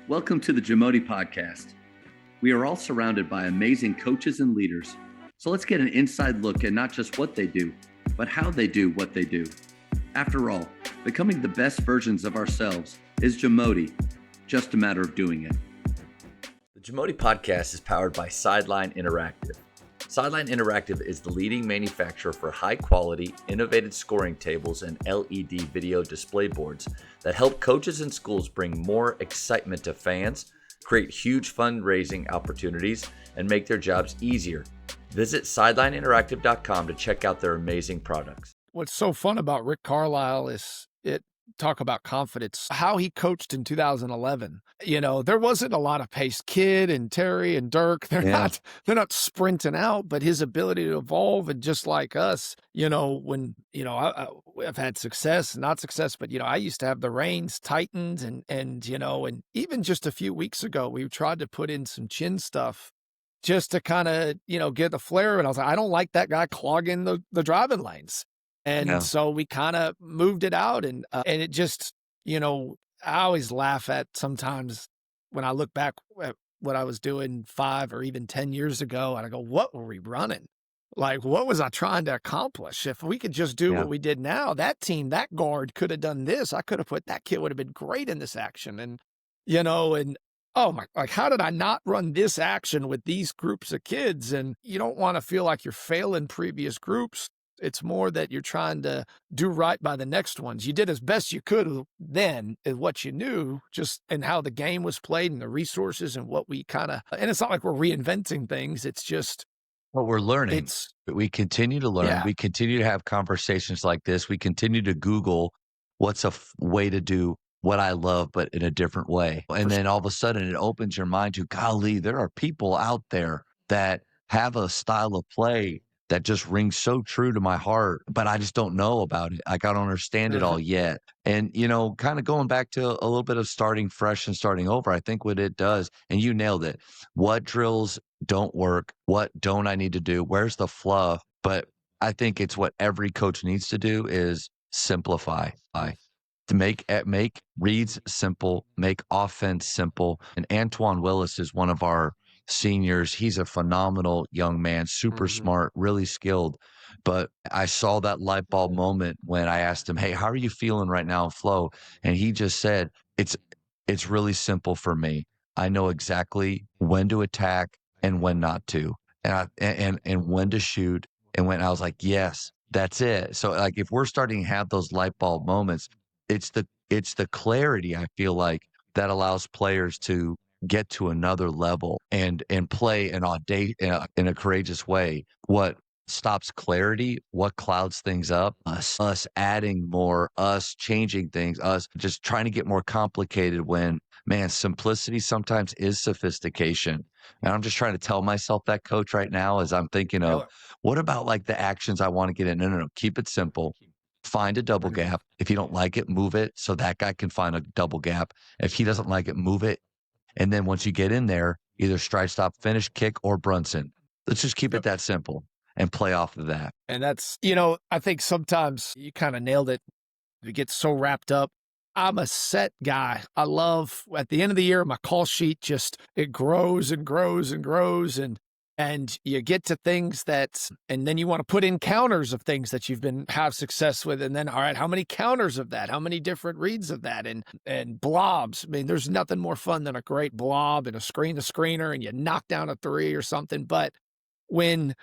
Welcome to the JAMODI Podcast. We are all surrounded by amazing coaches and leaders. So let's get an inside look at not just what they do, but how they do what they do. After all, becoming the best versions of ourselves is JAMODI, just a matter of doing it. The JAMODI Podcast is powered by Sideline Interactive. Sideline Interactive is the leading manufacturer for high-quality, innovative scoring tables and LED video display boards that help coaches and schools bring more excitement to fans, create huge fundraising opportunities, and make their jobs easier. Visit sidelineinteractive.com to check out their amazing products. What's so fun about Rick Carlisle is talk about confidence, how he coached in 2011. There wasn't a lot of pace. Kid and Terry and Dirk, they're not sprinting out, but his ability to evolve, and just like us, when, I've had success, not success, but, I used to have the reins tightened and even just a few weeks ago, we tried to put in some chin stuff just to kind of, get the flair. And I was like, I don't like that guy clogging the driving lanes. And so we kind of moved it out, and it just, I always laugh at sometimes when I look back at what I was doing 5 or even 10 years ago, and I go, what were we running? Like, what was I trying to accomplish? If we could just do what we did now, that team, that guard could have done this. I could have put, that kid would have been great in this action. And, oh my, like, how did I not run this action with these groups of kids? And you don't want to feel like you're failing previous groups. It's more that you're trying to do right by the next ones. You did as best you could then at what you knew, just and how the game was played and the resources and what we and it's not like we're reinventing things. It's just what we're learning. But we continue to learn. Yeah. We continue to have conversations like this. We continue to Google what's a way to do what I love, but in a different way. And then all of a sudden it opens your mind to, golly, there are people out there that have a style of play that just rings so true to my heart, but I just don't know about it. Like, I don't understand it all yet. And, kind of going back to a little bit of starting fresh and starting over, I think what it does, and you nailed it, what drills don't work? What don't I need to do? Where's the fluff? But I think it's what every coach needs to do is simplify. To make reads simple, make offense simple. And Antoine Willis is one of our seniors. He's a phenomenal young man, super smart, really skilled. But I saw that light bulb moment when I asked him, hey, how are you feeling right now in flow? And he just said, it's really simple for me. I know exactly when to attack and when not to, and when to shoot. And when I was like, yes, that's it. So like, if we're starting to have those light bulb moments, it's the clarity, I feel like, that allows players to get to another level and play in a courageous way. What stops clarity, what clouds things up, us adding more, us changing things, us just trying to get more complicated when, man, simplicity sometimes is sophistication. And I'm just trying to tell myself that, coach, right now, as I'm thinking of, what about like the actions I want to get in? No, keep it simple. Find a double gap. If you don't like it, move it so that guy can find a double gap. If he doesn't like it, move it. And then once you get in there, either stride, stop, finish, kick, or Brunson. Let's just keep it that simple and play off of that. And that's, I think sometimes you kind of nailed it. You get so wrapped up. I'm a set guy. I love, at the end of the year, my call sheet it grows and grows and grows. And you get to things and then you want to put in counters of things that have success with. And then, all right, how many counters of that? How many different reads of that? And blobs. I mean, there's nothing more fun than a great blob and a screen-to-screener, and you knock down a 3 or something. But when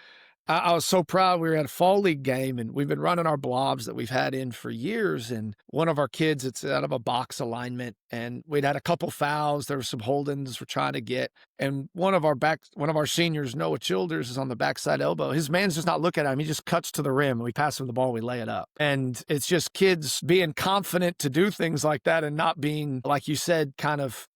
I was so proud, we were at a fall league game, and we've been running our blobs that we've had in for years. And one of our kids, it's out of a box alignment, and we'd had a couple fouls. There were some holdings we're trying to get. And one of our seniors, Noah Childers, is on the backside elbow. His man's just not looking at him. He just cuts to the rim, and we pass him the ball, and we lay it up. And it's just kids being confident to do things like that and not being, like you said, kind of,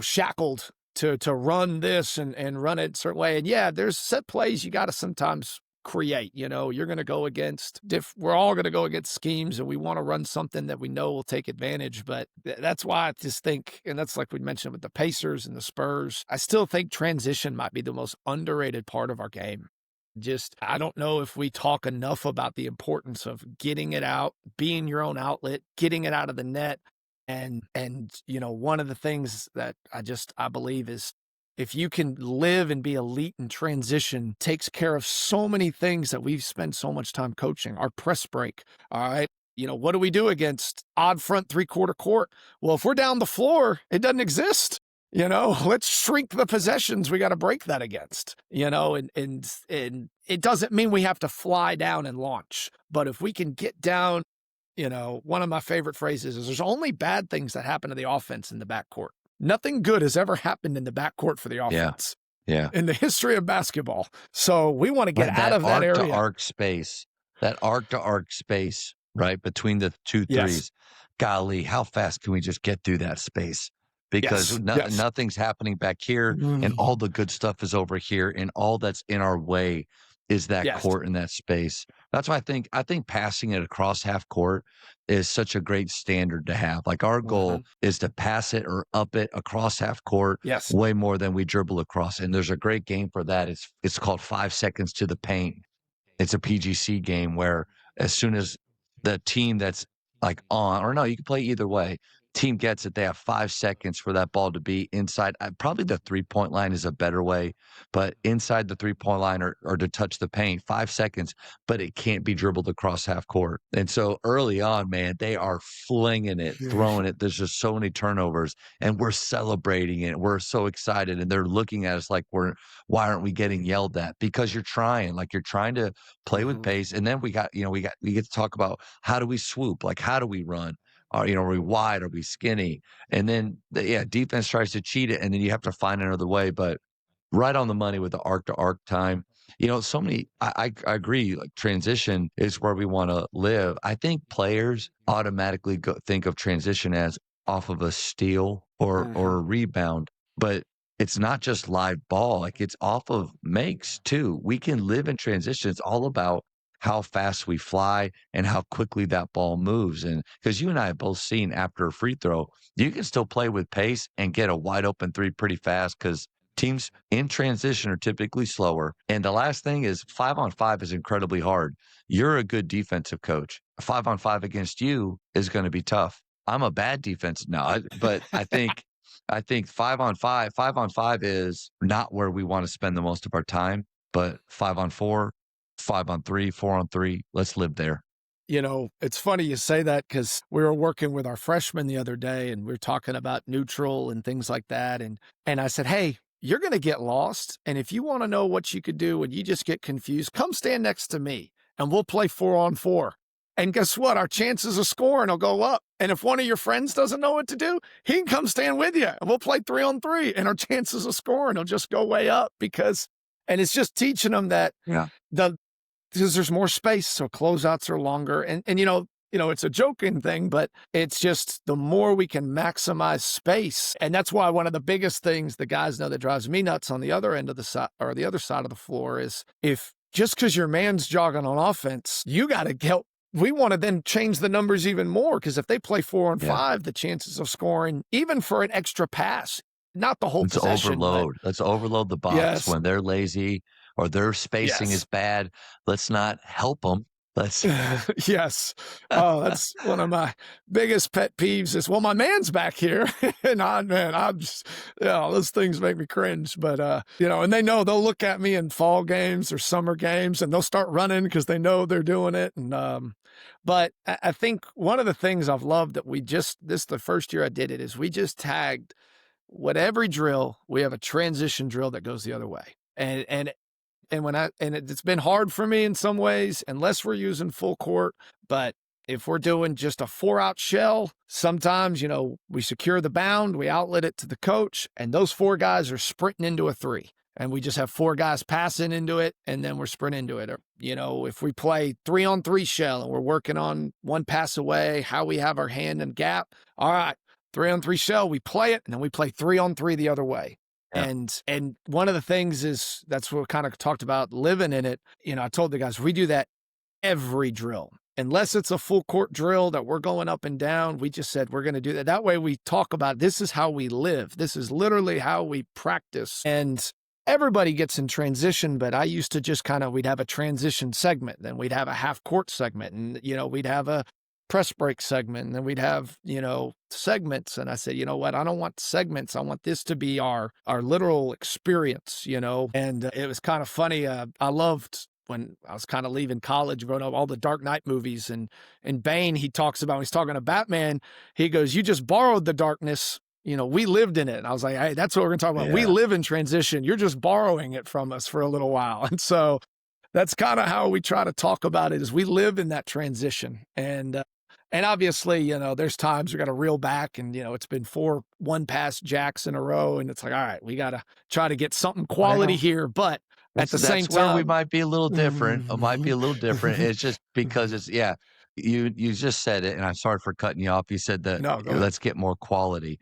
shackled to run this and run it a certain way. And yeah, there's set plays you got to sometimes create. You're going to go against, we're all going to go against schemes, and we want to run something that we know will take advantage. But that's why I just think, and that's like we mentioned with the Pacers and the Spurs, I still think transition might be the most underrated part of our game. I don't know if we talk enough about the importance of getting it out, being your own outlet, getting it out of the net. And one of the things that I believe is if you can live and be elite in transition, takes care of so many things that we've spent so much time coaching. Our press break, all right? What do we do against odd front three-quarter court? Well, if we're down the floor, it doesn't exist. Let's shrink the possessions we got to break that against, and it doesn't mean we have to fly down and launch. But if we can get down, one of my favorite phrases is there's only bad things that happen to the offense in the backcourt. Nothing good has ever happened in the backcourt for the offense. Yeah. In the history of basketball. So we want to get out of that area. That arc to arc space, right? Between the two threes. Golly, how fast can we just get through that space? Because nothing's happening back here and all the good stuff is over here and all that's in our way is that court and that space. That's why I think passing it across half court is such a great standard to have. Like our goal is to pass it or up it across half court way more than we dribble across. And there's a great game for that. It's called 5 seconds to the paint. It's a PGC game where as soon as the team that's like on, or no, you can play either way. Team gets it. They have 5 seconds for that ball to be inside. Probably the 3-point line is a better way, but inside the 3-point line or to touch the paint, 5 seconds, but it can't be dribbled across half court. And so early on, man, they are flinging it, throwing it. There's just so many turnovers and we're celebrating it. We're so excited and they're looking at us like why aren't we getting yelled at? Because you're trying to play with pace. And then we get to talk about how do we swoop? Like, how do we run? Are we wide? Are we skinny? And then, defense tries to cheat it, and then you have to find another way. But right on the money with the arc to arc time. So many. I agree. Like transition is where we want to live. I think players automatically think of transition as off of a steal or a rebound, but it's not just live ball. Like it's off of makes too. We can live in transition. It's all about how fast we fly and how quickly that ball moves. And because you and I have both seen after a free throw, you can still play with pace and get a wide open three pretty fast because teams in transition are typically slower. And the last thing is 5-on-5 is incredibly hard. You're a good defensive coach. 5-on-5 against you is going to be tough. I'm a bad defense. No, but I think 5-on-5 is not where we want to spend the most of our time, but 5-on-4, 5-on-3, 4-on-3. Let's live there. It's funny you say that because we were working with our freshmen the other day and we were talking about neutral and things like that. And I said, hey, you're going to get lost. And if you want to know what you could do when you just get confused, come stand next to me and we'll play 4-on-4. And guess what? Our chances of scoring will go up. And if one of your friends doesn't know what to do, he can come stand with you and we'll play 3-on-3 and our chances of scoring will just go way up and it's just teaching them that because there's more space, so closeouts are longer. And it's a joking thing, but it's just the more we can maximize space. And that's why one of the biggest things the guys know that drives me nuts on the other end of the side or the other side of the floor is if just because your man's jogging on offense, you got to help. We want to then change the numbers even more because if they play 4-on-5, the chances of scoring, even for an extra pass, not the whole possession. Let's overload the box when they're lazy or their spacing is bad. Let's not help them. Yes. Oh, that's one of my biggest pet peeves is, well, my man's back here. And I'm just, those things make me cringe. But, and they know they'll look at me in fall games or summer games and they'll start running because they know they're doing it. And, but I think one of the things I've loved that this is the first year I did it is we just tagged every drill, we have a transition drill that goes the other way. And it's been hard for me in some ways, unless we're using full court. But if we're doing just a 4-out shell, sometimes, we secure the bound, we outlet it to the coach, and those 4 guys are sprinting into a 3. And we just have 4 guys passing into it, and then we're sprinting into it. Or, if we play 3-on-3 shell and we're working on one pass away, how we have our hand and gap. All right, 3-on-3 shell, we play it, and then we play 3-on-3 the other way. Yeah. And one of the things is that's what we kind of talked about living in it. I told the guys, we do that every drill, unless it's a full court drill that we're going up and down. We just said, we're going to do that. That way we talk about, this is how we live. This is literally how we practice. And everybody gets in transition, but I used to just we'd have a transition segment, then we'd have a half court segment and, we'd have a press break segment, and then we'd have, segments. And I said, you know what? I don't want segments. I want this to be our literal experience, And it was kind of funny. I loved when I was kind of leaving college, growing up, all the Dark Knight movies. And in Bane, he talks about, when he's talking to Batman, he goes, you just borrowed the darkness. We lived in it. And I was like, hey, that's what we're going to talk about. Yeah. We live in transition. You're just borrowing it from us for a little while. And so that's kind of how we try to talk about it, is we live in that transition. And obviously, there's times we got to reel back, and, it's been 4 one-pass jacks in a row. And it's like, all right, we got to try to get something quality here. But at the same time, where we might be a little different. It might be a little different. It's just because it's, you just said it, and I'm sorry for cutting you off. You said that let's get more quality.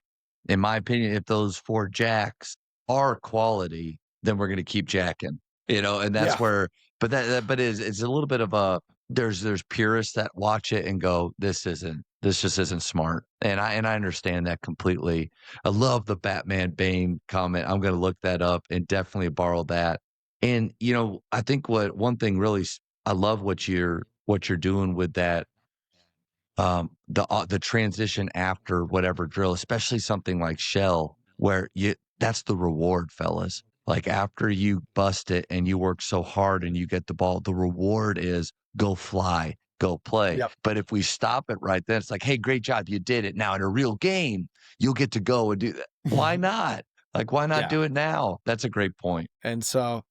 In my opinion, if those 4 jacks are quality, then we're going to keep jacking, and that's where, but it's a little bit of a, there's purists that watch it and go, this just isn't smart. And I understand that completely. I love the Batman Bane comment. I'm going to look that up and definitely borrow that. And, I think one thing really, I love what you're doing with that, the transition after whatever drill, especially something like shell, where that's the reward, fellas. Like, after you bust it and you work so hard and you get the ball, the reward is go fly, go play. Yep. But if we stop it right then, it's like, hey, great job, you did it. Now in a real game, you'll get to go and do that. Why not? Like, why not do it now? That's a great point. And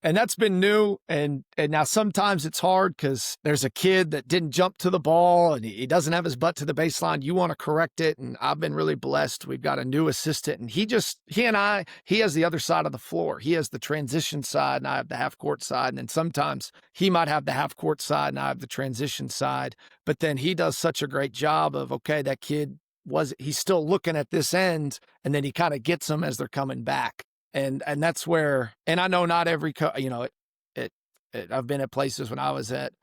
that's been new. And now sometimes it's hard because there's a kid that didn't jump to the ball and he doesn't have his butt to the baseline. You want to correct it. And I've been really blessed. We've got a new assistant, and he has the other side of the floor. He has the transition side and I have the half court side. And then sometimes he might have the half court side and I have the transition side. But then he does such a great job of, okay, that kid, he's still looking at this end, and then he kind of gets them as they're coming back. And that's where, and I know not every, I've been at places when I was at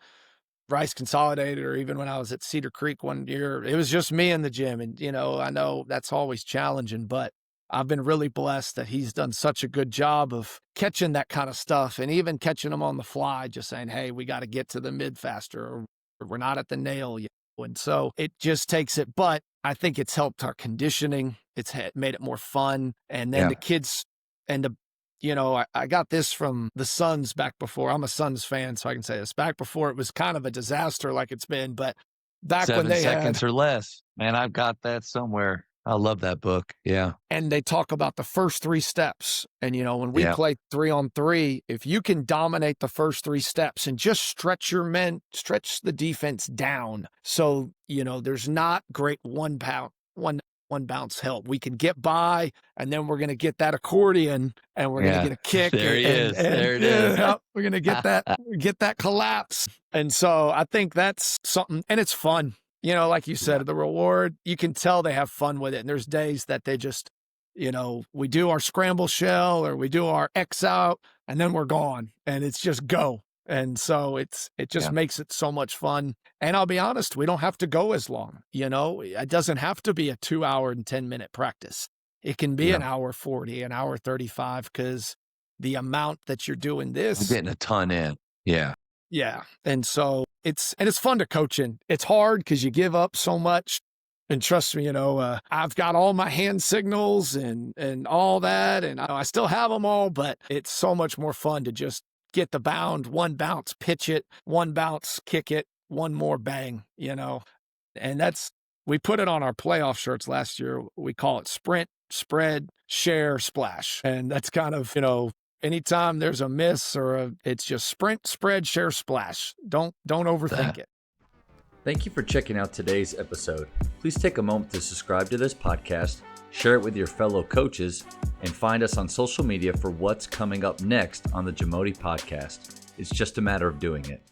Rice Consolidated, or even when I was at Cedar Creek one year, it was just me in the gym. And, I know that's always challenging, but I've been really blessed that he's done such a good job of catching that kind of stuff, and even catching them on the fly, just saying, hey, we got to get to the mid faster, or we're not at the nail yet. And so it just takes it. But I think it's helped our conditioning. It's made it more fun. And then the kids, and I got this from the Suns back before. I'm a Suns fan, so I can say this. Back before, it was kind of a disaster like it's been, but back 7 when they seconds or less, man, I've got that somewhere. I love that book. Yeah. And they talk about the first 3 steps. And, when we play 3-on-3, if you can dominate the first 3 steps and just stretch the defense down. So, there's not great one bounce help. We can get by, and then we're going to get that accordion, and we're going to get a kick. There it is. We're going to get that collapse. And so I think that's something, and it's fun. Like you said, the reward, you can tell they have fun with it. And there's days that they just, we do our scramble shell or we do our X out, and then we're gone, and it's just go. And so it just makes it so much fun. And I'll be honest, we don't have to go as long. It doesn't have to be a 2-hour and 10-minute practice. It can be an hour 40, an hour 35, because the amount that you're doing this. You're getting a ton in. Yeah. Yeah. And so it's fun to coach in. It's hard because you give up so much. And trust me, I've got all my hand signals and all that, and I still have them all, but it's so much more fun to just get the bound, one bounce, pitch it, one bounce, kick it, one more bang, And we put it on our playoff shirts last year. We call it sprint, spread, share, splash. And that's kind of, anytime there's a miss it's just sprint, spread, share, splash. Don't overthink it. Thank you for checking out today's episode. Please take a moment to subscribe to this podcast, share it with your fellow coaches, and find us on social media for what's coming up next on the JAMODI Podcast. It's just a matter of doing it.